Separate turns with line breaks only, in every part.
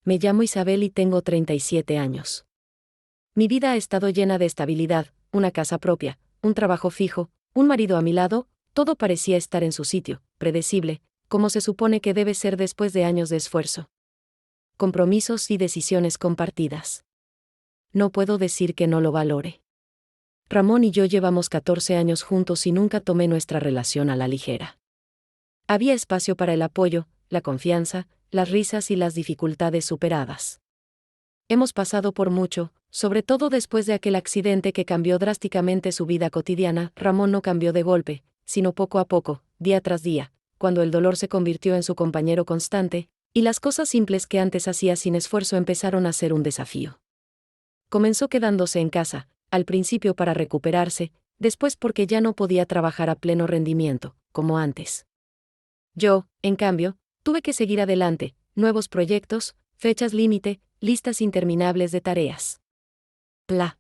Me llamo Isabel y tengo 37 años. Mi vida ha estado llena de estabilidad, una casa propia, un trabajo fijo, un marido a mi lado, todo parecía estar en su sitio, predecible, como se supone que debe ser después de años de esfuerzo. Compromisos y decisiones compartidas. No puedo decir que no lo valore. Ramón y yo llevamos 14 años juntos y nunca tomé nuestra relación a la ligera. Había espacio para el apoyo, la confianza, las risas y las dificultades superadas. Hemos pasado por mucho, sobre todo después de aquel accidente que cambió drásticamente su vida cotidiana. Ramón no cambió de golpe, sino poco a poco, día tras día, cuando el dolor se convirtió en su compañero constante, y las cosas simples que antes hacía sin esfuerzo empezaron a ser un desafío. Comenzó quedándose en casa, al principio para recuperarse, después porque ya no podía trabajar a pleno rendimiento, como antes. Yo, en cambio, tuve que seguir adelante, nuevos proyectos, fechas límite, listas interminables de tareas. La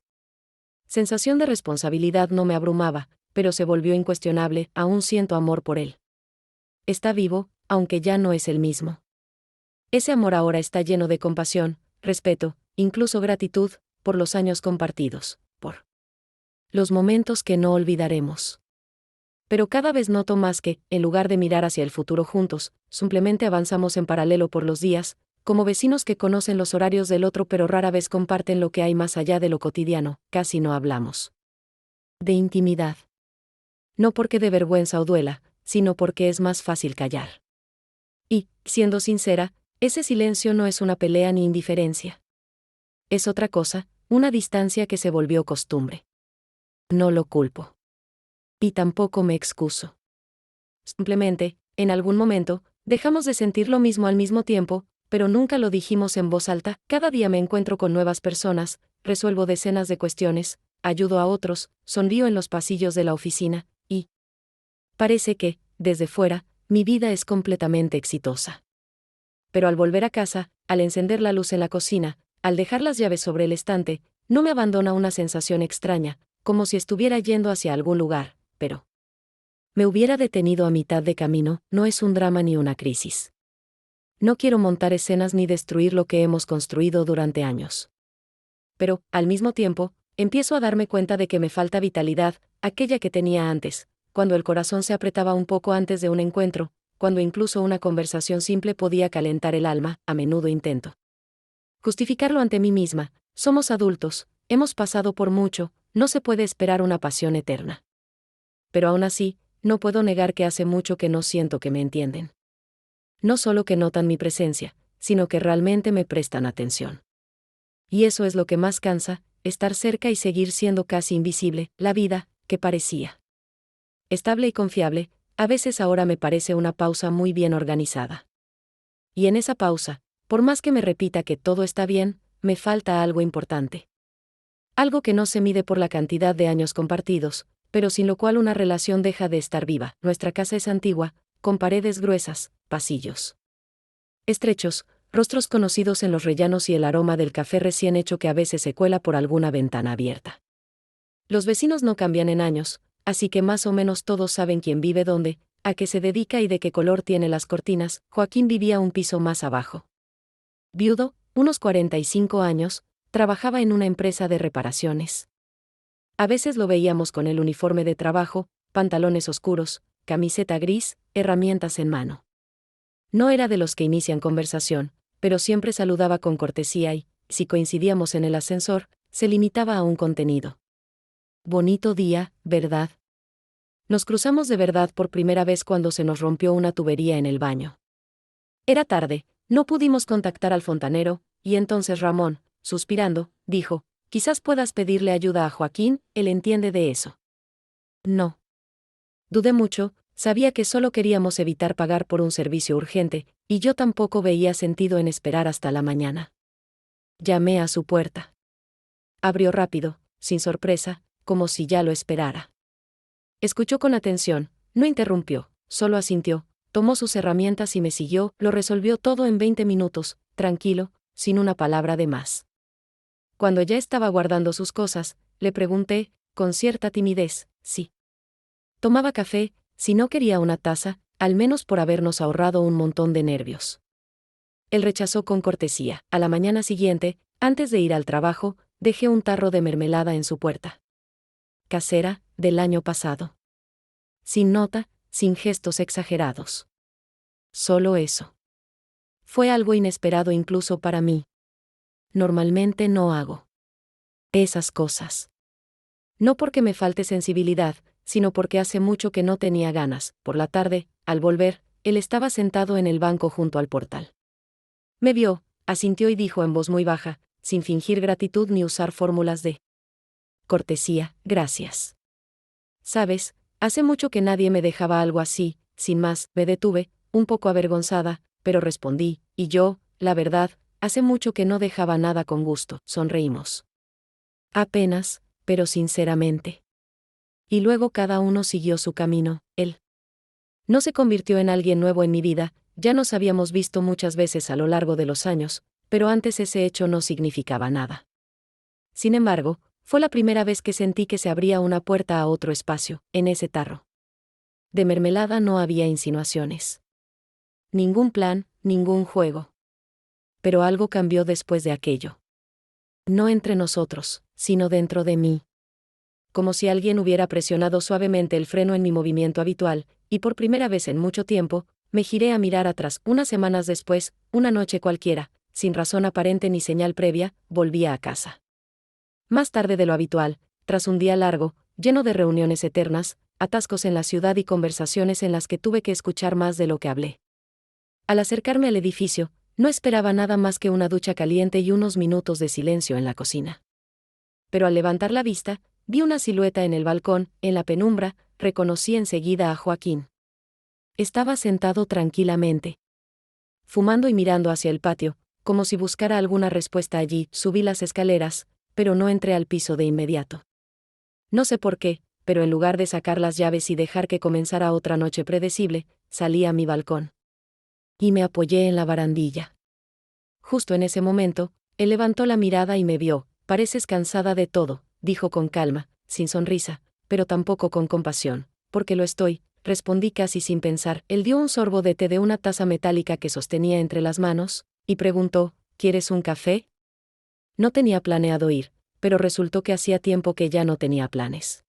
sensación de responsabilidad no me abrumaba, pero se volvió incuestionable. Aún siento amor por él. Está vivo, aunque ya no es el mismo. Ese amor ahora está lleno de compasión, respeto, incluso gratitud, por los años compartidos, por los momentos que no olvidaremos. Pero cada vez noto más que, en lugar de mirar hacia el futuro juntos, simplemente avanzamos en paralelo por los días, como vecinos que conocen los horarios del otro pero rara vez comparten lo que hay más allá de lo cotidiano. Casi no hablamos de intimidad. No porque de vergüenza o duela, sino porque es más fácil callar. Y, siendo sincera, ese silencio no es una pelea ni indiferencia. Es otra cosa, una distancia que se volvió costumbre. No lo culpo. Y tampoco me excuso. Simplemente, en algún momento, dejamos de sentir lo mismo al mismo tiempo, pero nunca lo dijimos en voz alta. Cada día me encuentro con nuevas personas, resuelvo decenas de cuestiones, ayudo a otros, sonrío en los pasillos de la oficina, y parece que, desde fuera, mi vida es completamente exitosa. Pero al volver a casa, al encender la luz en la cocina, al dejar las llaves sobre el estante, no me abandona una sensación extraña, como si estuviera yendo hacia algún lugar, pero me hubiera detenido a mitad de camino. No es un drama ni una crisis. No quiero montar escenas ni destruir lo que hemos construido durante años. Pero, al mismo tiempo, empiezo a darme cuenta de que me falta vitalidad, aquella que tenía antes, cuando el corazón se apretaba un poco antes de un encuentro, cuando incluso una conversación simple podía calentar el alma. A menudo intento justificarlo ante mí misma. Somos adultos, hemos pasado por mucho, no se puede esperar una pasión eterna. Pero aún así, no puedo negar que hace mucho que no siento que me entienden. No solo que notan mi presencia, sino que realmente me prestan atención. Y eso es lo que más cansa, estar cerca y seguir siendo casi invisible. La vida, que parecía estable y confiable, a veces ahora me parece una pausa muy bien organizada. Y en esa pausa, por más que me repita que todo está bien, me falta algo importante. Algo que no se mide por la cantidad de años compartidos, pero sin lo cual una relación deja de estar viva. Nuestra casa es antigua, con paredes gruesas, pasillos estrechos, rostros conocidos en los rellanos y el aroma del café recién hecho que a veces se cuela por alguna ventana abierta. Los vecinos no cambian en años, así que más o menos todos saben quién vive dónde, a qué se dedica y de qué color tiene las cortinas. Joaquín vivía un piso más abajo. Viudo, unos 45 años, trabajaba en una empresa de reparaciones. A veces lo veíamos con el uniforme de trabajo, pantalones oscuros, camiseta gris, herramientas en mano. No era de los que inician conversación, pero siempre saludaba con cortesía y, si coincidíamos en el ascensor, se limitaba a un contenido. Bonito día, ¿verdad? Nos cruzamos de verdad por primera vez cuando se nos rompió una tubería en el baño. Era tarde, no pudimos contactar al fontanero, y entonces Ramón, suspirando, dijo: «Quizás puedas pedirle ayuda a Joaquín, él entiende de eso». No. Dudé mucho, sabía que solo queríamos evitar pagar por un servicio urgente, y yo tampoco veía sentido en esperar hasta la mañana. Llamé a su puerta. Abrió rápido, sin sorpresa, como si ya lo esperara. Escuchó con atención, no interrumpió, solo asintió, tomó sus herramientas y me siguió. Lo resolvió todo en 20 minutos, tranquilo, sin una palabra de más. Cuando ya estaba guardando sus cosas, le pregunté, con cierta timidez, si tomaba café, si no quería una taza, al menos por habernos ahorrado un montón de nervios. Él rechazó con cortesía. A la mañana siguiente, antes de ir al trabajo, dejé un tarro de mermelada en su puerta. Casera, del año pasado. Sin nota, sin gestos exagerados. Solo eso. Fue algo inesperado incluso para mí. Normalmente no hago esas cosas. No porque me falte sensibilidad, sino porque hace mucho que no tenía ganas. Por la tarde, al volver, él estaba sentado en el banco junto al portal. Me vio, asintió y dijo en voz muy baja, sin fingir gratitud ni usar fórmulas de cortesía: gracias. Sabes, hace mucho que nadie me dejaba algo así. Sin más, me detuve, un poco avergonzada, pero respondí, y yo, la verdad, hace mucho que no dejaba nada con gusto. Sonreímos. Apenas, pero sinceramente. Y luego cada uno siguió su camino. Él no se convirtió en alguien nuevo en mi vida, ya nos habíamos visto muchas veces a lo largo de los años, pero antes ese hecho no significaba nada. Sin embargo, fue la primera vez que sentí que se abría una puerta a otro espacio, en ese tarro. De mermelada no había insinuaciones. Ningún plan, ningún juego. Pero algo cambió después de aquello. No entre nosotros, sino dentro de mí. Como si alguien hubiera presionado suavemente el freno en mi movimiento habitual, y por primera vez en mucho tiempo, me giré a mirar atrás. Unas semanas después, una noche cualquiera, sin razón aparente ni señal previa, volvía a casa. Más tarde de lo habitual, tras un día largo, lleno de reuniones eternas, atascos en la ciudad y conversaciones en las que tuve que escuchar más de lo que hablé. Al acercarme al edificio, no esperaba nada más que una ducha caliente y unos minutos de silencio en la cocina. Pero al levantar la vista, vi una silueta en el balcón. En la penumbra, reconocí enseguida a Joaquín. Estaba sentado tranquilamente, fumando y mirando hacia el patio, como si buscara alguna respuesta allí. Subí las escaleras, pero no entré al piso de inmediato. No sé por qué, pero en lugar de sacar las llaves y dejar que comenzara otra noche predecible, salí a mi balcón. Y me apoyé en la barandilla. Justo en ese momento, él levantó la mirada y me vio. Pareces cansada de todo, dijo con calma, sin sonrisa, pero tampoco con compasión. Porque lo estoy, respondí casi sin pensar. Él dio un sorbo de té de una taza metálica que sostenía entre las manos, y preguntó, ¿quieres un café? No tenía planeado ir, pero resultó que hacía tiempo que ya no tenía planes.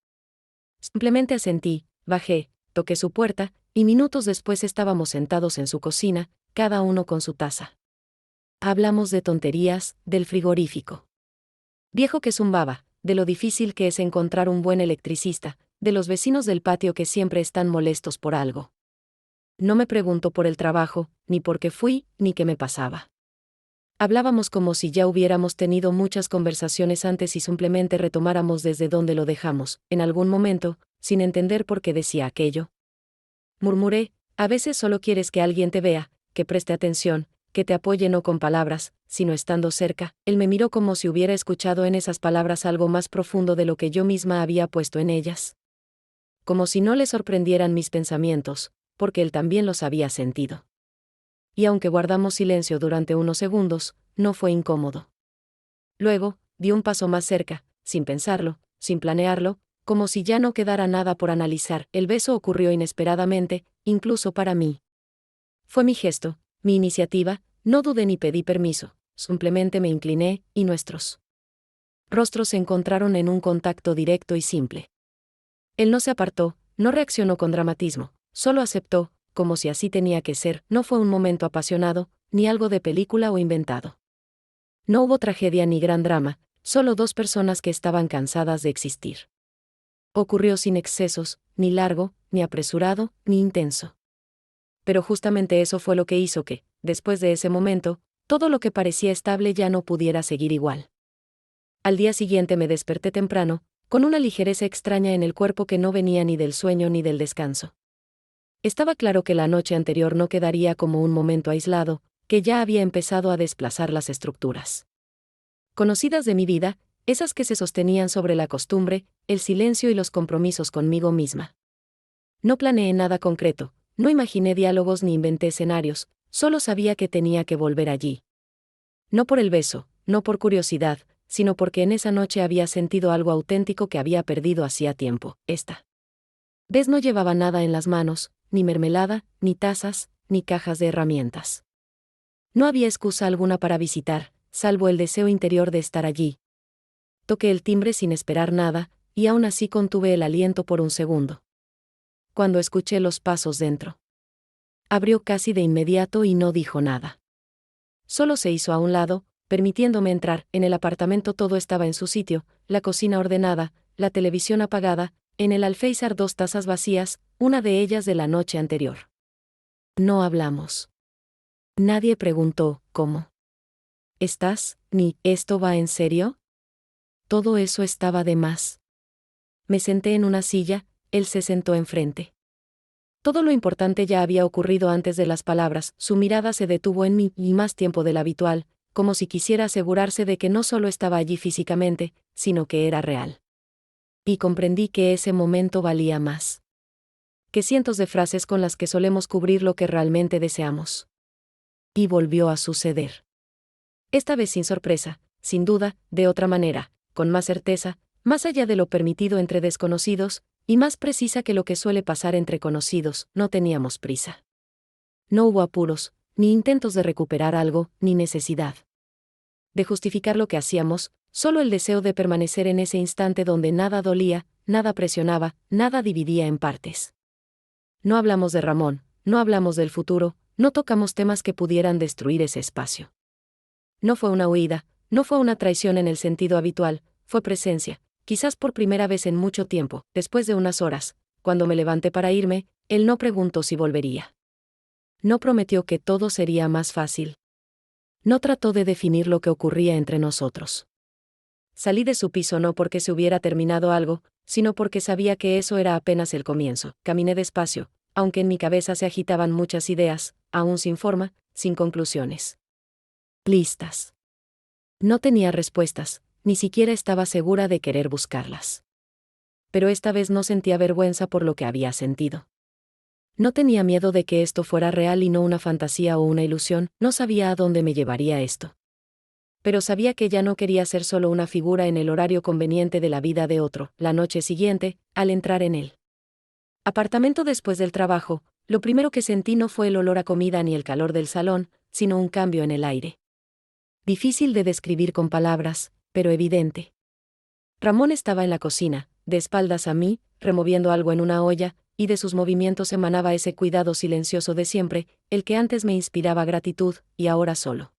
Simplemente asentí, bajé, toqué su puerta, y minutos después estábamos sentados en su cocina, cada uno con su taza. Hablamos de tonterías, del frigorífico viejo que zumbaba, de lo difícil que es encontrar un buen electricista, de los vecinos del patio que siempre están molestos por algo. No me preguntó por el trabajo, ni por qué fui, ni qué me pasaba. Hablábamos como si ya hubiéramos tenido muchas conversaciones antes y simplemente retomáramos desde donde lo dejamos, en algún momento, sin entender por qué decía aquello. Murmuré, a veces solo quieres que alguien te vea, que preste atención, que te apoye no con palabras, sino estando cerca. Él me miró como si hubiera escuchado en esas palabras algo más profundo de lo que yo misma había puesto en ellas. Como si no le sorprendieran mis pensamientos, porque él también los había sentido. Y aunque guardamos silencio durante unos segundos, no fue incómodo. Luego, di un paso más cerca, sin pensarlo, sin planearlo, como si ya no quedara nada por analizar. El beso ocurrió inesperadamente, incluso para mí. Fue mi gesto, mi iniciativa, no dudé ni pedí permiso, simplemente me incliné, y nuestros rostros se encontraron en un contacto directo y simple. Él no se apartó, no reaccionó con dramatismo, solo aceptó, como si así tenía que ser. No fue un momento apasionado, ni algo de película o inventado. No hubo tragedia ni gran drama, solo dos personas que estaban cansadas de existir. Ocurrió sin excesos, ni largo, ni apresurado, ni intenso. Pero justamente eso fue lo que hizo que, después de ese momento, todo lo que parecía estable ya no pudiera seguir igual. Al día siguiente me desperté temprano, con una ligereza extraña en el cuerpo que no venía ni del sueño ni del descanso. Estaba claro que la noche anterior no quedaría como un momento aislado, que ya había empezado a desplazar las estructuras conocidas de mi vida, esas que se sostenían sobre la costumbre, el silencio y los compromisos conmigo misma. No planeé nada concreto, no imaginé diálogos ni inventé escenarios, solo sabía que tenía que volver allí. No por el beso, no por curiosidad, sino porque en esa noche había sentido algo auténtico que había perdido hacía tiempo. Esta vez no llevaba nada en las manos, ni mermelada, ni tazas, ni cajas de herramientas. No había excusa alguna para visitar, salvo el deseo interior de estar allí. Toqué el timbre sin esperar nada, y aún así contuve el aliento por un segundo. Cuando escuché los pasos dentro. Abrió casi de inmediato y no dijo nada. Solo se hizo a un lado, permitiéndome entrar. En el apartamento todo estaba en su sitio, la cocina ordenada, la televisión apagada, en el alféizar 2 tazas vacías, una de ellas de la noche anterior. No hablamos. Nadie preguntó, ¿cómo estás? Ni, ¿esto va en serio? Todo eso estaba de más. Me senté en una silla, él se sentó enfrente. Todo lo importante ya había ocurrido antes de las palabras. Su mirada se detuvo en mí, y más tiempo del habitual, como si quisiera asegurarse de que no solo estaba allí físicamente, sino que era real. Y comprendí que ese momento valía más que cientos de frases con las que solemos cubrir lo que realmente deseamos. Y volvió a suceder. Esta vez sin sorpresa, sin duda, de otra manera, con más certeza, más allá de lo permitido entre desconocidos, y más precisa que lo que suele pasar entre conocidos. No teníamos prisa. No hubo apuros, ni intentos de recuperar algo, ni necesidad de justificar lo que hacíamos, solo el deseo de permanecer en ese instante donde nada dolía, nada presionaba, nada dividía en partes. No hablamos de Ramón, no hablamos del futuro, no tocamos temas que pudieran destruir ese espacio. No fue una huida, no fue una traición en el sentido habitual, fue presencia, quizás por primera vez en mucho tiempo. Después de unas horas, cuando me levanté para irme, él no preguntó si volvería. No prometió que todo sería más fácil. No trató de definir lo que ocurría entre nosotros. Salí de su piso no porque se hubiera terminado algo, sino porque sabía que eso era apenas el comienzo. Caminé despacio, aunque en mi cabeza se agitaban muchas ideas, aún sin forma, sin conclusiones. Listas. No tenía respuestas, ni siquiera estaba segura de querer buscarlas. Pero esta vez no sentía vergüenza por lo que había sentido. No tenía miedo de que esto fuera real y no una fantasía o una ilusión, no sabía a dónde me llevaría esto. Pero sabía que ya no quería ser solo una figura en el horario conveniente de la vida de otro. La noche siguiente, al entrar en el apartamento después del trabajo, lo primero que sentí no fue el olor a comida ni el calor del salón, sino un cambio en el aire. Difícil de describir con palabras, pero evidente. Ramón estaba en la cocina, de espaldas a mí, removiendo algo en una olla, y de sus movimientos emanaba ese cuidado silencioso de siempre, el que antes me inspiraba gratitud, y ahora solo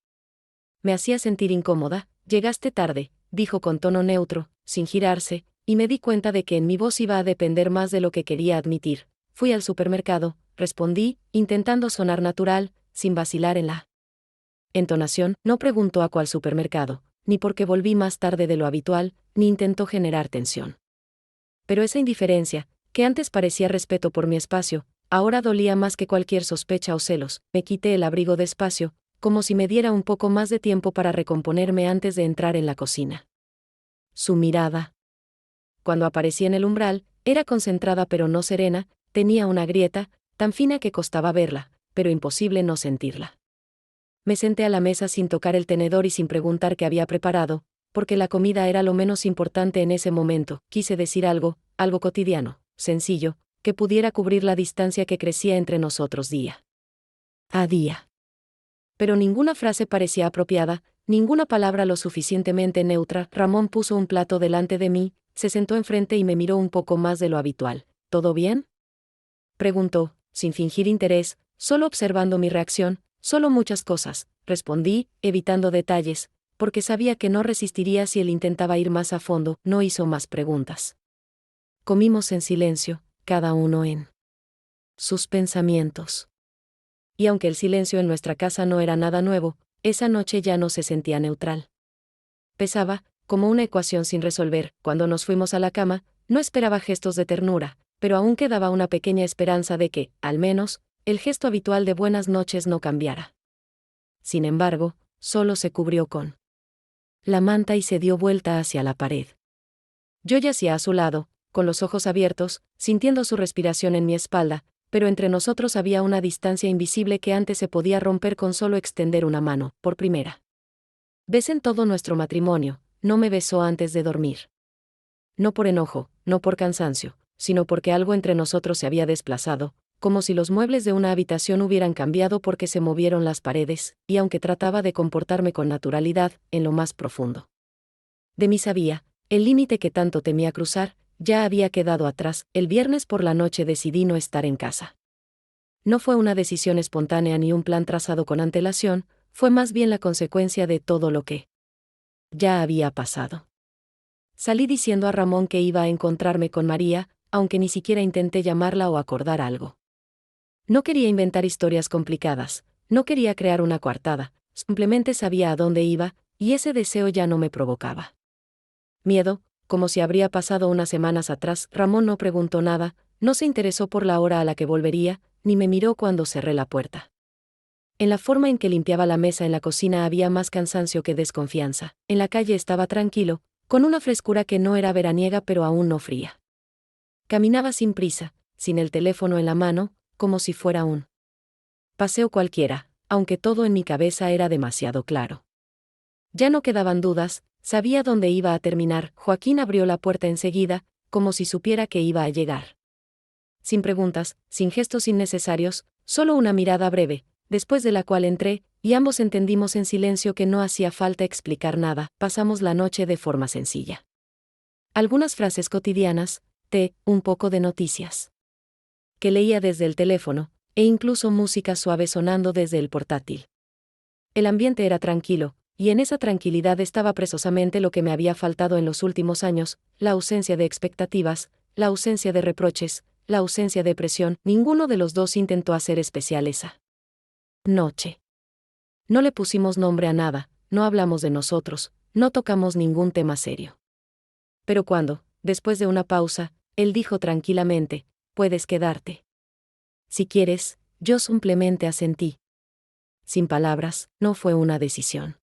me hacía sentir incómoda. Llegaste tarde, dijo con tono neutro, sin girarse, y me di cuenta de que en mi voz iba a depender más de lo que quería admitir. Fui al supermercado, respondí, intentando sonar natural, sin vacilar en la entonación. No preguntó a cuál supermercado, ni porque volví más tarde de lo habitual, ni intentó generar tensión. Pero esa indiferencia, que antes parecía respeto por mi espacio, ahora dolía más que cualquier sospecha o celos. Me quité el abrigo despacio, como si me diera un poco más de tiempo para recomponerme antes de entrar en la cocina. Su mirada, cuando aparecí en el umbral, era concentrada pero no serena, tenía una grieta, tan fina que costaba verla, pero imposible no sentirla. Me senté a la mesa sin tocar el tenedor y sin preguntar qué había preparado, porque la comida era lo menos importante en ese momento. Quise decir algo cotidiano, sencillo, que pudiera cubrir la distancia que crecía entre nosotros día a día. Pero ninguna frase parecía apropiada, ninguna palabra lo suficientemente neutra. Ramón puso un plato delante de mí, se sentó enfrente y me miró un poco más de lo habitual. ¿Todo bien?, preguntó, sin fingir interés, solo observando mi reacción. Solo muchas cosas, respondí, evitando detalles, porque sabía que no resistiría si él intentaba ir más a fondo. No hizo más preguntas. Comimos en silencio, cada uno en sus pensamientos. Y aunque el silencio en nuestra casa no era nada nuevo, esa noche ya no se sentía neutral. Pesaba, como una ecuación sin resolver. Cuando nos fuimos a la cama, no esperaba gestos de ternura, pero aún quedaba una pequeña esperanza de que, al menos, el gesto habitual de buenas noches no cambiara. Sin embargo, solo se cubrió con la manta y se dio vuelta hacia la pared. Yo yacía a su lado, con los ojos abiertos, sintiendo su respiración en mi espalda, pero entre nosotros había una distancia invisible que antes se podía romper con solo extender una mano. Por primera vez en todo nuestro matrimonio, no me besó antes de dormir. No por enojo, no por cansancio, sino porque algo entre nosotros se había desplazado, como si los muebles de una habitación hubieran cambiado porque se movieron las paredes, y aunque trataba de comportarme con naturalidad, en lo más profundo de mí sabía, el límite que tanto temía cruzar, ya había quedado atrás. El viernes por la noche decidí no estar en casa. No fue una decisión espontánea ni un plan trazado con antelación, fue más bien la consecuencia de todo lo que ya había pasado. Salí diciendo a Ramón que iba a encontrarme con María, aunque ni siquiera intenté llamarla o acordar algo. No quería inventar historias complicadas, no quería crear una coartada, simplemente sabía a dónde iba, y ese deseo ya no me provocaba miedo, como si habría pasado unas semanas atrás. Ramón no preguntó nada, no se interesó por la hora a la que volvería, ni me miró cuando cerré la puerta. En la forma en que limpiaba la mesa en la cocina había más cansancio que desconfianza. En la calle estaba tranquilo, con una frescura que no era veraniega pero aún no fría. Caminaba sin prisa, sin el teléfono en la mano, como si fuera un paseo cualquiera, aunque todo en mi cabeza era demasiado claro. Ya no quedaban dudas, sabía dónde iba a terminar. Joaquín abrió la puerta enseguida, como si supiera que iba a llegar. Sin preguntas, sin gestos innecesarios, solo una mirada breve, después de la cual entré, y ambos entendimos en silencio que no hacía falta explicar nada. Pasamos la noche de forma sencilla. Algunas frases cotidianas, un poco de noticias que leía desde el teléfono, e incluso música suave sonando desde el portátil. El ambiente era tranquilo, y en esa tranquilidad estaba precisamente lo que me había faltado en los últimos años: la ausencia de expectativas, la ausencia de reproches, la ausencia de presión. Ninguno de los dos intentó hacer especial esa noche. No le pusimos nombre a nada, no hablamos de nosotros, no tocamos ningún tema serio. Pero cuando, después de una pausa, él dijo tranquilamente: puedes quedarte. Si quieres, yo simplemente asentí. Sin palabras, no fue una decisión.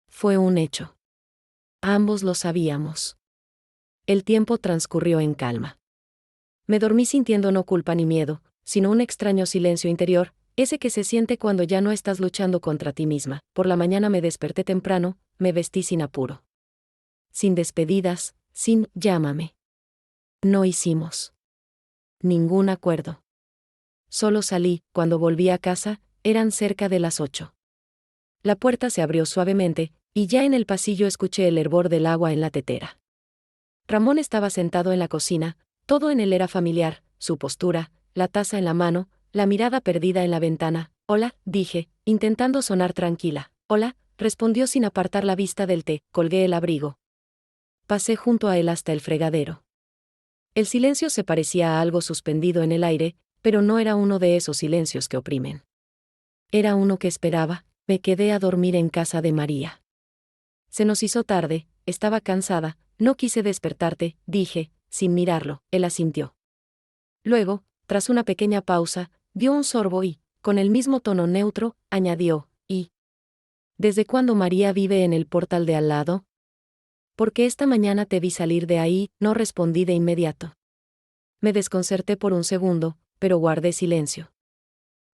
Fue un hecho. Ambos lo sabíamos. El tiempo transcurrió en calma. Me dormí sintiendo no culpa ni miedo, sino un extraño silencio interior, ese que se siente cuando ya no estás luchando contra ti misma. Por la mañana me desperté temprano, me vestí sin apuro. Sin despedidas, sin llámame. No hicimos ningún acuerdo. Solo salí. Cuando volví a casa, eran cerca de las 8. La puerta se abrió suavemente, y ya en el pasillo escuché el hervor del agua en la tetera. Ramón estaba sentado en la cocina, todo en él era familiar, su postura, la taza en la mano, la mirada perdida en la ventana. Hola, dije, intentando sonar tranquila. Hola, respondió sin apartar la vista del té. Colgué el abrigo. Pasé junto a él hasta el fregadero. El silencio se parecía a algo suspendido en el aire, pero no era uno de esos silencios que oprimen. Era uno que esperaba. Me quedé a dormir en casa de María. Se nos hizo tarde, estaba cansada, no quise despertarte, dije, sin mirarlo. Él asintió. Luego, tras una pequeña pausa, dio un sorbo y, con el mismo tono neutro, añadió: ¿y desde cuándo María vive en el portal de al lado? Porque esta mañana te vi salir de ahí. No respondí de inmediato. Me desconcerté por un segundo, pero guardé silencio.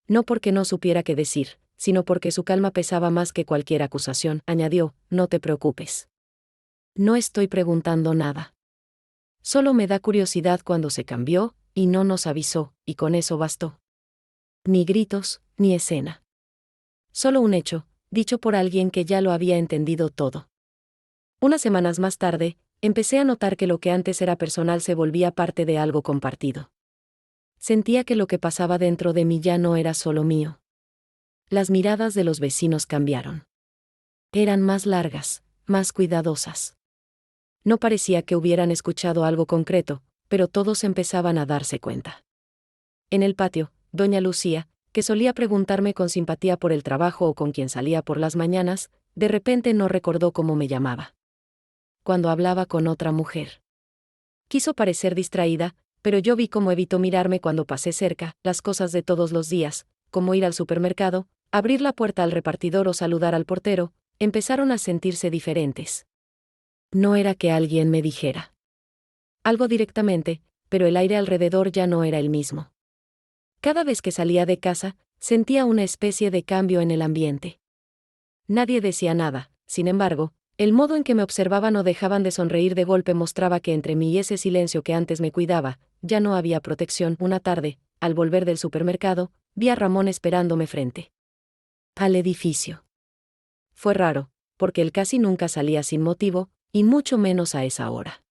No porque no supiera qué decir, sino porque su calma pesaba más que cualquier acusación. Añadió: no te preocupes. No estoy preguntando nada. Solo me da curiosidad cuando se cambió, y no nos avisó, y con eso bastó. Ni gritos, ni escena. Solo un hecho, dicho por alguien que ya lo había entendido todo. Unas semanas más tarde, empecé a notar que lo que antes era personal se volvía parte de algo compartido. Sentía que lo que pasaba dentro de mí ya no era solo mío. Las miradas de los vecinos cambiaron. Eran más largas, más cuidadosas. No parecía que hubieran escuchado algo concreto, pero todos empezaban a darse cuenta. En el patio, doña Lucía, que solía preguntarme con simpatía por el trabajo o con quien salía por las mañanas, de repente no recordó cómo me llamaba. Cuando hablaba con otra mujer. Quiso parecer distraída, pero yo vi cómo evitó mirarme cuando pasé cerca. Las cosas de todos los días, como ir al supermercado, abrir la puerta al repartidor o saludar al portero, empezaron a sentirse diferentes. No era que alguien me dijera algo directamente, pero el aire alrededor ya no era el mismo. Cada vez que salía de casa, sentía una especie de cambio en el ambiente. Nadie decía nada, sin embargo, el modo en que me observaban o dejaban de sonreír de golpe mostraba que entre mí y ese silencio que antes me cuidaba, ya no había protección. Una tarde, al volver del supermercado, vi a Ramón esperándome frente al edificio. Fue raro, porque él casi nunca salía sin motivo, y mucho menos a esa hora.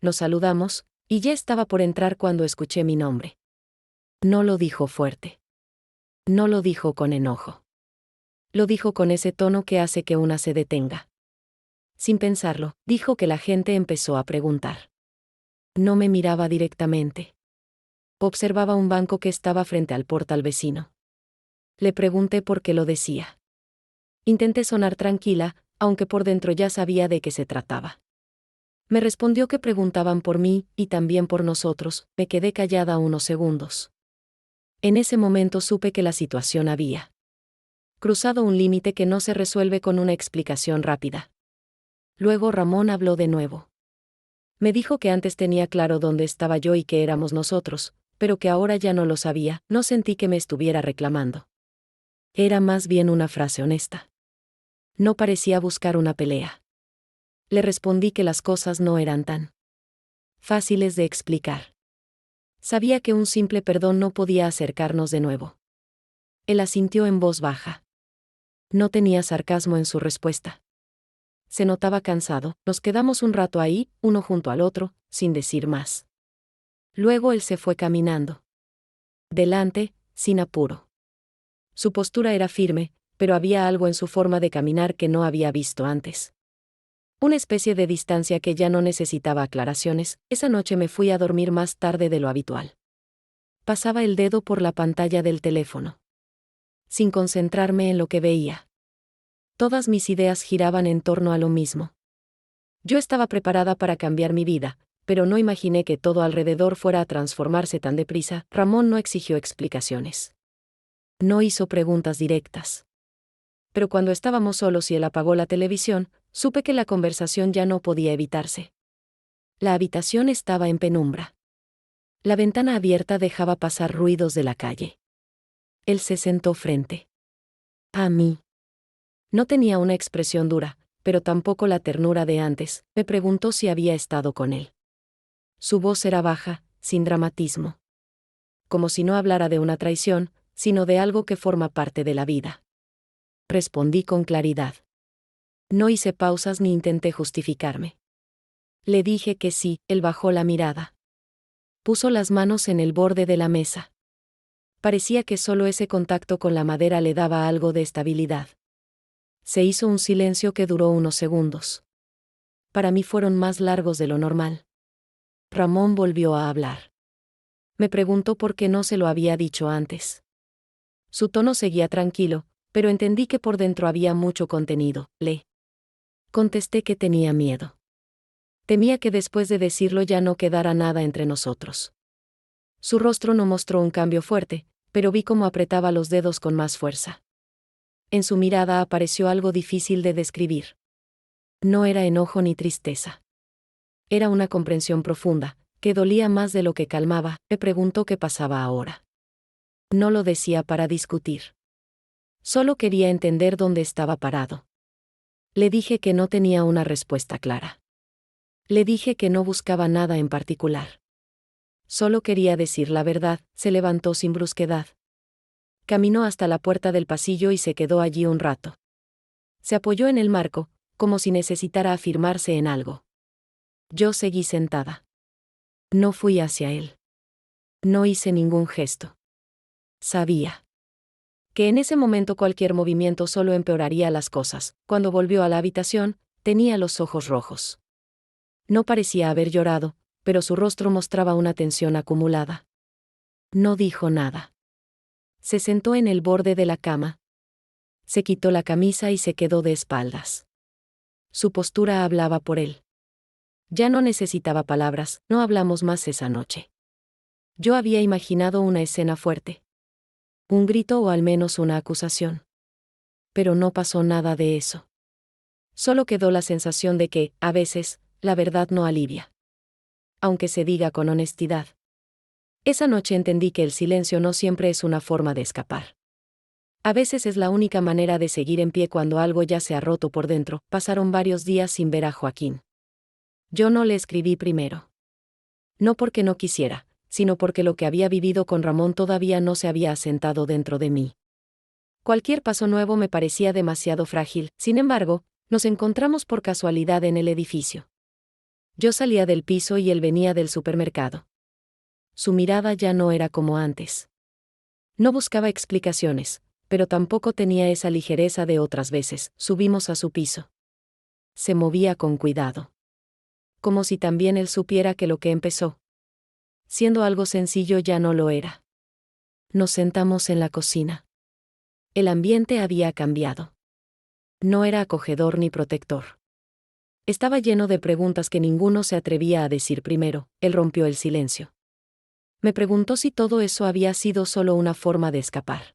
Nos saludamos, y ya estaba por entrar cuando escuché mi nombre. No lo dijo fuerte. No lo dijo con enojo. Lo dijo con ese tono que hace que una se detenga. Sin pensarlo, dijo que la gente empezó a preguntar. No me miraba directamente. Observaba un banco que estaba frente al portal vecino. Le pregunté por qué lo decía. Intenté sonar tranquila, aunque por dentro ya sabía de qué se trataba. Me respondió que preguntaban por mí, y también por nosotros. Me quedé callada unos segundos. En ese momento supe que la situación había cruzado un límite que no se resuelve con una explicación rápida. Luego Ramón habló de nuevo. Me dijo que antes tenía claro dónde estaba yo y que éramos nosotros, pero que ahora ya no lo sabía. No sentí que me estuviera reclamando. Era más bien una frase honesta. No parecía buscar una pelea. Le respondí que las cosas no eran tan fáciles de explicar. Sabía que un simple perdón no podía acercarnos de nuevo. Él asintió en voz baja. No tenía sarcasmo en su respuesta. Se notaba cansado. Nos quedamos un rato ahí, uno junto al otro, sin decir más. Luego él se fue caminando delante, sin apuro. Su postura era firme, pero había algo en su forma de caminar que no había visto antes. Una especie de distancia que ya no necesitaba aclaraciones. Esa noche me fui a dormir más tarde de lo habitual. Pasaba el dedo por la pantalla del teléfono, sin concentrarme en lo que veía. Todas mis ideas giraban en torno a lo mismo. Yo estaba preparada para cambiar mi vida, pero no imaginé que todo alrededor fuera a transformarse tan deprisa. Ramón no exigió explicaciones. No hizo preguntas directas. Pero cuando estábamos solos y él apagó la televisión, supe que la conversación ya no podía evitarse. La habitación estaba en penumbra. La ventana abierta dejaba pasar ruidos de la calle. Él se sentó frente a mí. No tenía una expresión dura, pero tampoco la ternura de antes. Me preguntó si había estado con él. Su voz era baja, sin dramatismo. Como si no hablara de una traición, sino de algo que forma parte de la vida. Respondí con claridad. No hice pausas ni intenté justificarme. Le dije que sí. Él bajó la mirada. Puso las manos en el borde de la mesa. Parecía que solo ese contacto con la madera le daba algo de estabilidad. Se hizo un silencio que duró unos segundos. Para mí fueron más largos de lo normal. Ramón volvió a hablar. Me preguntó por qué no se lo había dicho antes. Su tono seguía tranquilo, pero entendí que por dentro había mucho contenido. Le contesté que tenía miedo. Temía que después de decirlo ya no quedara nada entre nosotros. Su rostro no mostró un cambio fuerte, pero vi cómo apretaba los dedos con más fuerza. En su mirada apareció algo difícil de describir. No era enojo ni tristeza. Era una comprensión profunda, que dolía más de lo que calmaba. Me preguntó qué pasaba ahora. No lo decía para discutir. Solo quería entender dónde estaba parado. Le dije que no tenía una respuesta clara. Le dije que no buscaba nada en particular. Solo quería decir la verdad. Se levantó sin brusquedad. Caminó hasta la puerta del pasillo y se quedó allí un rato. Se apoyó en el marco, como si necesitara afirmarse en algo. Yo seguí sentada. No fui hacia él. No hice ningún gesto. Sabía que en ese momento cualquier movimiento solo empeoraría las cosas. Cuando volvió a la habitación, tenía los ojos rojos. No parecía haber llorado, pero su rostro mostraba una tensión acumulada. No dijo nada. Se sentó en el borde de la cama. Se quitó la camisa y se quedó de espaldas. Su postura hablaba por él. Ya no necesitaba palabras. No hablamos más esa noche. Yo había imaginado una escena fuerte. Un grito o al menos una acusación. Pero no pasó nada de eso. Solo quedó la sensación de que, a veces, la verdad no alivia. Aunque se diga con honestidad. Esa noche entendí que el silencio no siempre es una forma de escapar. A veces es la única manera de seguir en pie cuando algo ya se ha roto por dentro. Pasaron varios días sin ver a Joaquín. Yo no le escribí primero. No porque no quisiera, sino porque lo que había vivido con Ramón todavía no se había asentado dentro de mí. Cualquier paso nuevo me parecía demasiado frágil. Sin embargo, nos encontramos por casualidad en el edificio. Yo salía del piso y él venía del supermercado. Su mirada ya no era como antes. No buscaba explicaciones, pero tampoco tenía esa ligereza de otras veces. Subimos a su piso. Se movía con cuidado. Como si también él supiera que lo que empezó, siendo algo sencillo, ya no lo era. Nos sentamos en la cocina. El ambiente había cambiado. No era acogedor ni protector. Estaba lleno de preguntas que ninguno se atrevía a decir primero. Él rompió el silencio. Me preguntó si todo eso había sido solo una forma de escapar.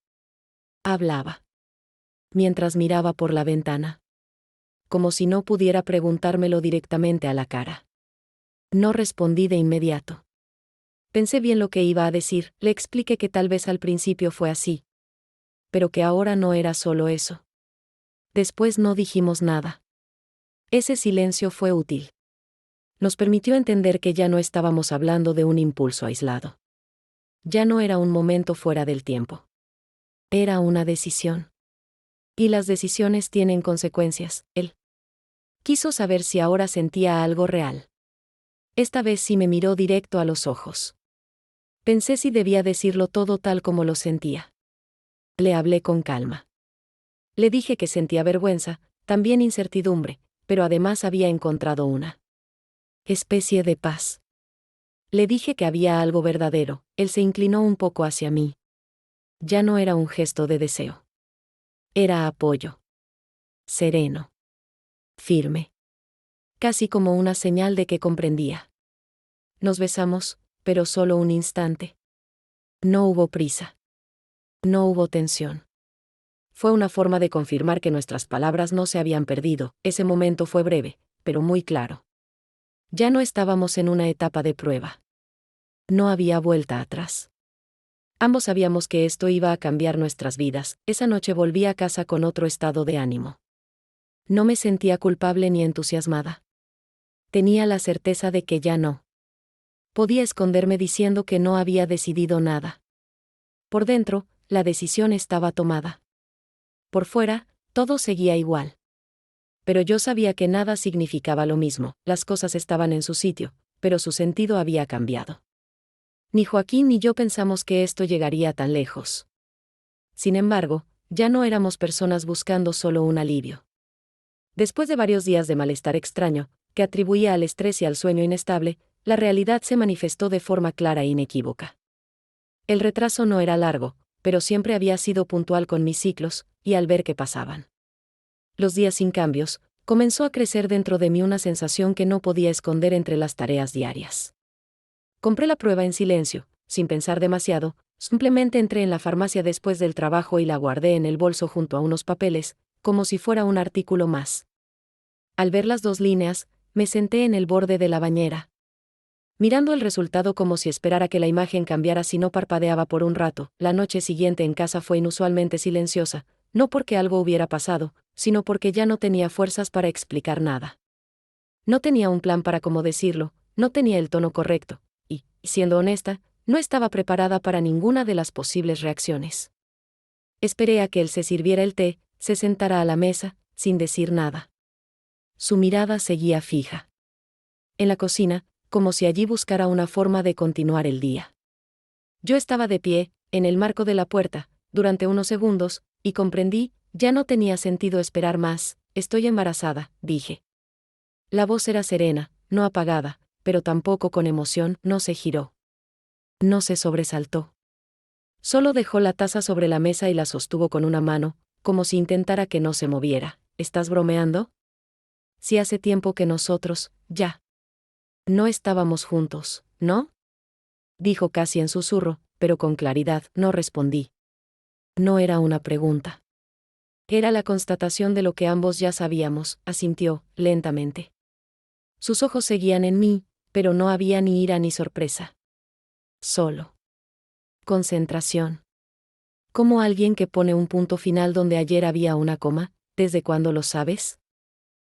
Hablaba. Mientras miraba por la ventana. Como si no pudiera preguntármelo directamente a la cara. No respondí de inmediato. Pensé bien lo que iba a decir, le expliqué que tal vez al principio fue así. Pero que ahora no era solo eso. Después no dijimos nada. Ese silencio fue útil. Nos permitió entender que ya no estábamos hablando de un impulso aislado. Ya no era un momento fuera del tiempo. Era una decisión. Y las decisiones tienen consecuencias. Él quiso saber si ahora sentía algo real. Esta vez sí me miró directo a los ojos. Pensé si debía decirlo todo tal como lo sentía. Le hablé con calma. Le dije que sentía vergüenza, también incertidumbre, pero además había encontrado una especie de paz. Le dije que había algo verdadero. Él se inclinó un poco hacia mí. Ya no era un gesto de deseo. Era apoyo. Sereno. Firme. Casi como una señal de que comprendía. Nos besamos, pero solo un instante. No hubo prisa. No hubo tensión. Fue una forma de confirmar que nuestras palabras no se habían perdido. Ese momento fue breve, pero muy claro. Ya no estábamos en una etapa de prueba. No había vuelta atrás. Ambos sabíamos que esto iba a cambiar nuestras vidas. Esa noche volví a casa con otro estado de ánimo. No me sentía culpable ni entusiasmada. Tenía la certeza de que ya no podía esconderme diciendo que no había decidido nada. Por dentro, la decisión estaba tomada. Por fuera, todo seguía igual. Pero yo sabía que nada significaba lo mismo. Las cosas estaban en su sitio, pero su sentido había cambiado. Ni Joaquín ni yo pensamos que esto llegaría tan lejos. Sin embargo, ya no éramos personas buscando solo un alivio. Después de varios días de malestar extraño, que atribuía al estrés y al sueño inestable, la realidad se manifestó de forma clara e inequívoca. El retraso no era largo, pero siempre había sido puntual con mis ciclos, y al ver que pasaban los días sin cambios, comenzó a crecer dentro de mí una sensación que no podía esconder entre las tareas diarias. Compré la prueba en silencio, sin pensar demasiado, simplemente entré en la farmacia después del trabajo y la guardé en el bolso junto a unos papeles, como si fuera un artículo más. Al ver las 2 líneas, me senté en el borde de la bañera, mirando el resultado como si esperara que la imagen cambiara si no parpadeaba por un rato. La noche siguiente en casa fue inusualmente silenciosa, no porque algo hubiera pasado, sino porque ya no tenía fuerzas para explicar nada. No tenía un plan para cómo decirlo, no tenía el tono correcto, y, siendo honesta, no estaba preparada para ninguna de las posibles reacciones. Esperé a que él se sirviera el té, se sentara a la mesa, sin decir nada. Su mirada seguía fija en la cocina, como si allí buscara una forma de continuar el día. Yo estaba de pie, en el marco de la puerta, durante unos segundos, y comprendí, ya no tenía sentido esperar más. Estoy embarazada, dije. La voz era serena, no apagada, pero tampoco con emoción. No se giró. No se sobresaltó. Solo dejó la taza sobre la mesa y la sostuvo con una mano, como si intentara que no se moviera. ¿Estás bromeando? Si hace tiempo que nosotros, ya no estábamos juntos, ¿no? Dijo casi en susurro, pero con claridad. No respondí. No era una pregunta. Era la constatación de lo que ambos ya sabíamos. Asintió, lentamente. Sus ojos seguían en mí, pero no había ni ira ni sorpresa. Solo concentración. Como alguien que pone un punto final donde ayer había una coma. ¿Desde cuándo lo sabes?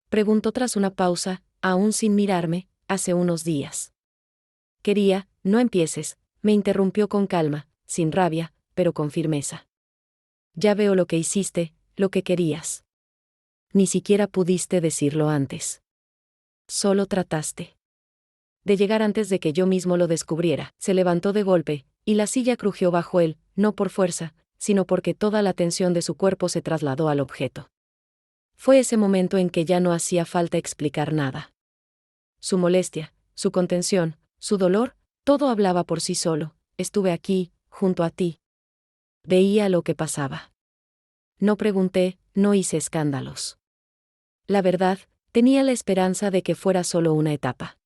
Preguntó tras una pausa, aún sin mirarme. Hace unos días. No empieces, me interrumpió con calma, sin rabia, pero con firmeza. Ya veo lo que hiciste, lo que querías. Ni siquiera pudiste decirlo antes. Solo trataste de llegar antes de que yo mismo lo descubriera. Se levantó de golpe, y la silla crujió bajo él, no por fuerza, sino porque toda la tensión de su cuerpo se trasladó al objeto. Fue ese momento en que ya no hacía falta explicar nada. Su molestia, su contención, su dolor, todo hablaba por sí solo. Estuve aquí, junto a ti. Veía lo que pasaba. No pregunté, no hice escándalos. La verdad, tenía la esperanza de que fuera solo una etapa.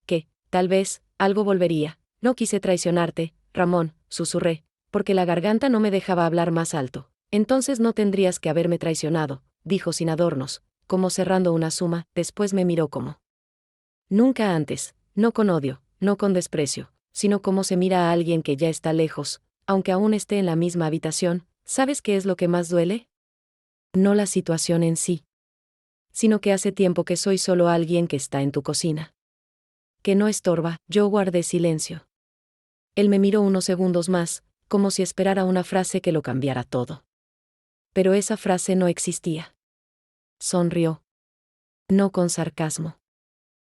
Que, tal vez, algo volvería. No quise traicionarte, Ramón, susurré, porque la garganta no me dejaba hablar más alto. Entonces no tendrías que haberme traicionado, dijo sin adornos, como cerrando una suma. Después me miró como nunca antes, no con odio, no con desprecio, sino como se mira a alguien que ya está lejos, aunque aún esté en la misma habitación. ¿Sabes qué es lo que más duele? No la situación en sí, sino que hace tiempo que soy solo alguien que está en tu cocina. Que no estorba. Yo guardé silencio. Él me miró unos segundos más, como si esperara una frase que lo cambiara todo. Pero esa frase no existía. Sonrió. No con sarcasmo.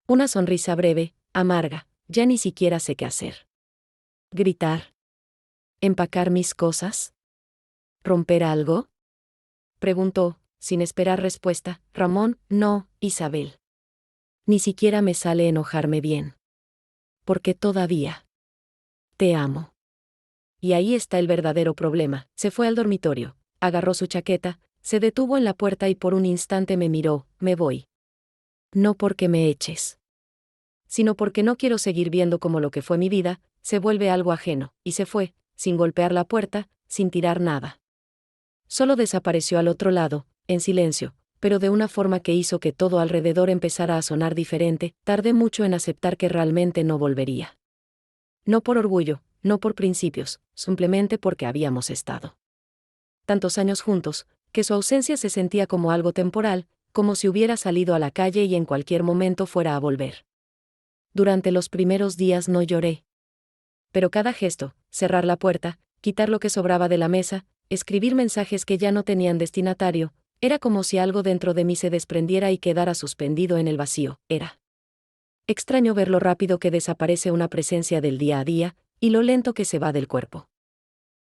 Una sonrisa breve, amarga. Ya ni siquiera sé qué hacer. Gritar. ¿Empacar mis cosas? ¿Romper algo? Preguntó, sin esperar respuesta. Ramón, no, Isabel. Ni siquiera me sale enojarme bien. Porque todavía te amo. Y ahí está el verdadero problema. Se fue al dormitorio, agarró su chaqueta, se detuvo en la puerta y por un instante me miró. Me voy. No porque me eches, sino porque no quiero seguir viendo cómo lo que fue mi vida se vuelve algo ajeno, y se fue, sin golpear la puerta, sin tirar nada. Solo desapareció al otro lado, en silencio, pero de una forma que hizo que todo alrededor empezara a sonar diferente. Tardé mucho en aceptar que realmente no volvería. No por orgullo, no por principios, simplemente porque habíamos estado tantos años juntos, que su ausencia se sentía como algo temporal, como si hubiera salido a la calle y en cualquier momento fuera a volver. Durante los primeros días no lloré. Pero cada gesto, cerrar la puerta, quitar lo que sobraba de la mesa, escribir mensajes que ya no tenían destinatario, era como si algo dentro de mí se desprendiera y quedara suspendido en el vacío. Era extraño ver lo rápido que desaparece una presencia del día a día, y lo lento que se va del cuerpo.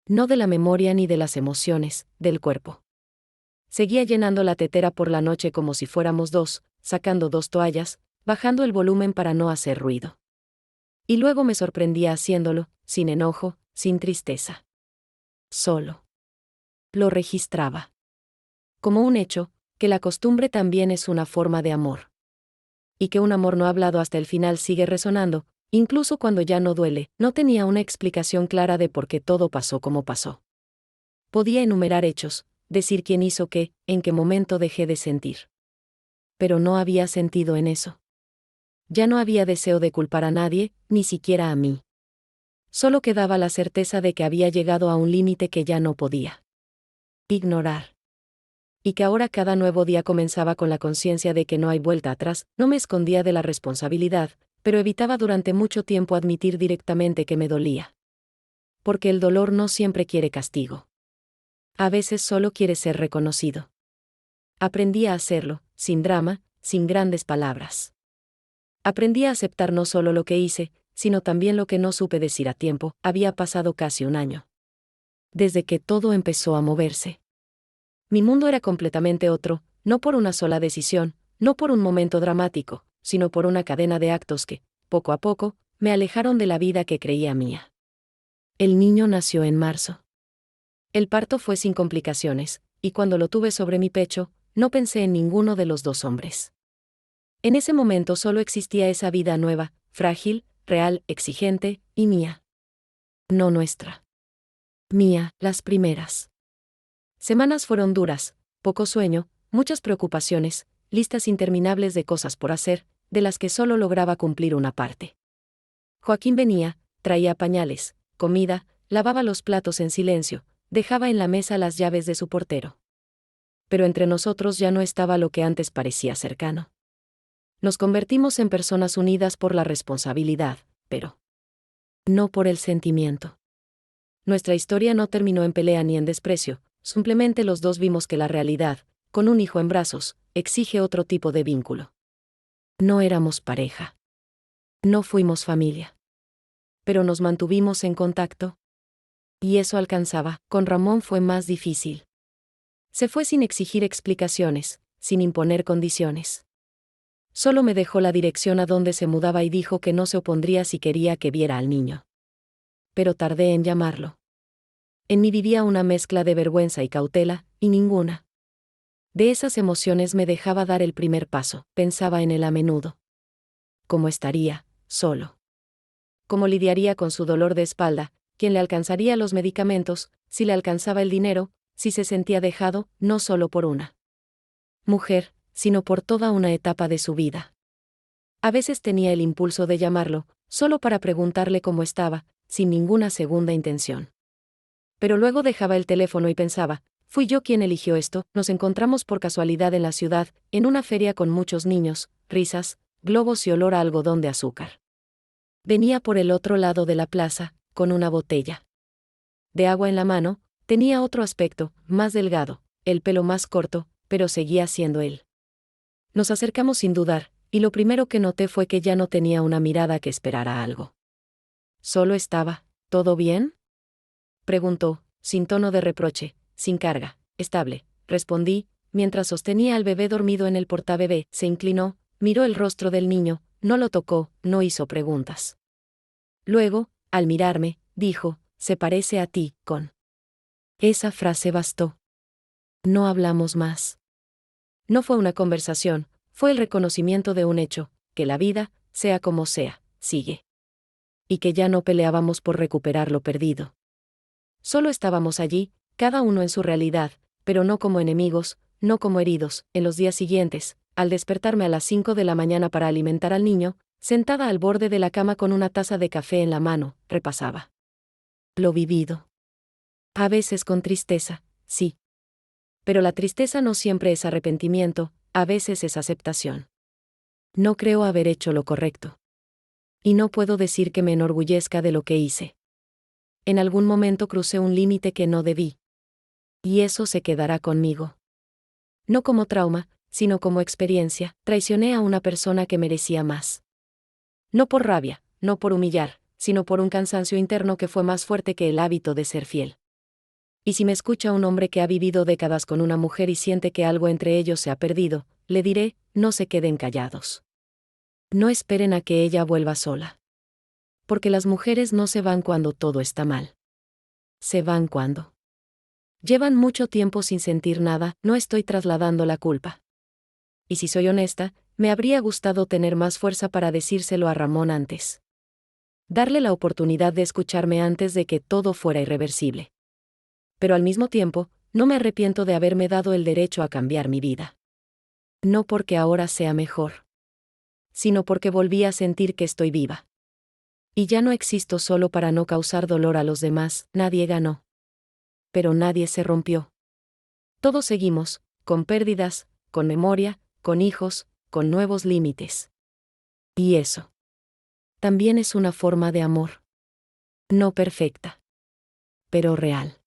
No de la memoria ni de las emociones, del cuerpo. Seguía llenando la tetera por la noche como si fuéramos dos, sacando 2 toallas, bajando el volumen para no hacer ruido. Y luego me sorprendía haciéndolo, sin enojo, sin tristeza. Solo. Lo registraba. Como un hecho, que la costumbre también es una forma de amor. Y que un amor no hablado hasta el final sigue resonando, incluso cuando ya no duele. No tenía una explicación clara de por qué todo pasó como pasó. Podía enumerar hechos, decir quién hizo qué, en qué momento dejé de sentir. Pero no había sentido en eso. Ya no había deseo de culpar a nadie, ni siquiera a mí. Solo quedaba la certeza de que había llegado a un límite que ya no podía ignorar. Y que ahora cada nuevo día comenzaba con la conciencia de que no hay vuelta atrás. No me escondía de la responsabilidad, pero evitaba durante mucho tiempo admitir directamente que me dolía. Porque el dolor no siempre quiere castigo. A veces solo quiere ser reconocido. Aprendí a hacerlo, sin drama, sin grandes palabras. Aprendí a aceptar no solo lo que hice, sino también lo que no supe decir a tiempo. Había pasado casi un año. Desde que todo empezó a moverse. Mi mundo era completamente otro, no por una sola decisión, no por un momento dramático, sino por una cadena de actos que, poco a poco, me alejaron de la vida que creía mía. El niño nació en marzo. El parto fue sin complicaciones, y cuando lo tuve sobre mi pecho, no pensé en ninguno de los 2 hombres. En ese momento solo existía esa vida nueva, frágil, real, exigente, y mía. No nuestra. Mía, las primeras semanas fueron duras, poco sueño, muchas preocupaciones, listas interminables de cosas por hacer, de las que solo lograba cumplir una parte. Joaquín venía, traía pañales, comida, lavaba los platos en silencio, dejaba en la mesa las llaves de su portero. Pero entre nosotros ya no estaba lo que antes parecía cercano. Nos convertimos en personas unidas por la responsabilidad, pero No por el sentimiento. Nuestra historia no terminó en pelea ni en desprecio, simplemente los dos vimos que la realidad, con un hijo en brazos, exige otro tipo de vínculo. No éramos pareja. No fuimos familia. Pero nos mantuvimos en contacto. Y eso alcanzaba. Con Ramón fue más difícil. Se fue sin exigir explicaciones, sin imponer condiciones. Solo me dejó la dirección a donde se mudaba y dijo que no se opondría si quería que viera al niño. Pero tardé en llamarlo. En mí vivía una mezcla de vergüenza y cautela, y ninguna de esas emociones me dejaba dar el primer paso. Pensaba en él a menudo. ¿Cómo estaría, solo? ¿Cómo lidiaría con su dolor de espalda? ¿Quién le alcanzaría los medicamentos? Si le alcanzaba el dinero, si se sentía dejado, no solo por una mujer, sino por toda una etapa de su vida. A veces tenía el impulso de llamarlo, solo para preguntarle cómo estaba, sin ninguna segunda intención. Pero luego dejaba el teléfono y pensaba, fui yo quien eligió esto. Nos encontramos por casualidad en la ciudad, en una feria con muchos niños, risas, globos y olor a algodón de azúcar. Venía por el otro lado de la plaza, con una botella de agua en la mano. Tenía otro aspecto, más delgado, el pelo más corto, pero seguía siendo él. Nos acercamos sin dudar, y lo primero que noté fue que ya no tenía una mirada que esperara algo. Solo estaba, ¿todo bien?, preguntó, sin tono de reproche, sin carga. Estable, respondí, mientras sostenía al bebé dormido en el portabebé. Se inclinó, miró el rostro del niño, no lo tocó, no hizo preguntas. Luego, al mirarme, dijo, se parece a ti. Con esa frase bastó. No hablamos más. No fue una conversación, fue el reconocimiento de un hecho, que la vida, sea como sea, sigue. Y que ya no peleábamos por recuperar lo perdido. Solo estábamos allí, cada uno en su realidad, pero no como enemigos, no como heridos. En los días siguientes, al despertarme a las 5 de la mañana para alimentar al niño, sentada al borde de la cama con una taza de café en la mano, repasaba lo vivido. A veces con tristeza, sí. Pero la tristeza no siempre es arrepentimiento, a veces es aceptación. No creo haber hecho lo correcto. Y no puedo decir que me enorgullezca de lo que hice. En algún momento crucé un límite que no debí. Y eso se quedará conmigo. No como trauma, sino como experiencia. Traicioné a una persona que merecía más. No por rabia, no por humillar, sino por un cansancio interno que fue más fuerte que el hábito de ser fiel. Y si me escucha un hombre que ha vivido décadas con una mujer y siente que algo entre ellos se ha perdido, le diré, no se queden callados. No esperen a que ella vuelva sola. Porque las mujeres no se van cuando todo está mal. Se van cuando llevan mucho tiempo sin sentir nada. No estoy trasladando la culpa. Y si soy honesta, me habría gustado tener más fuerza para decírselo a Ramón antes. Darle la oportunidad de escucharme antes de que todo fuera irreversible. Pero al mismo tiempo, no me arrepiento de haberme dado el derecho a cambiar mi vida. No porque ahora sea mejor, sino porque volví a sentir que estoy viva. Y ya no existo solo para no causar dolor a los demás. Nadie ganó. Pero nadie se rompió. Todos seguimos, con pérdidas, con memoria, con hijos, con nuevos límites. Y eso también es una forma de amor. No perfecta, pero real.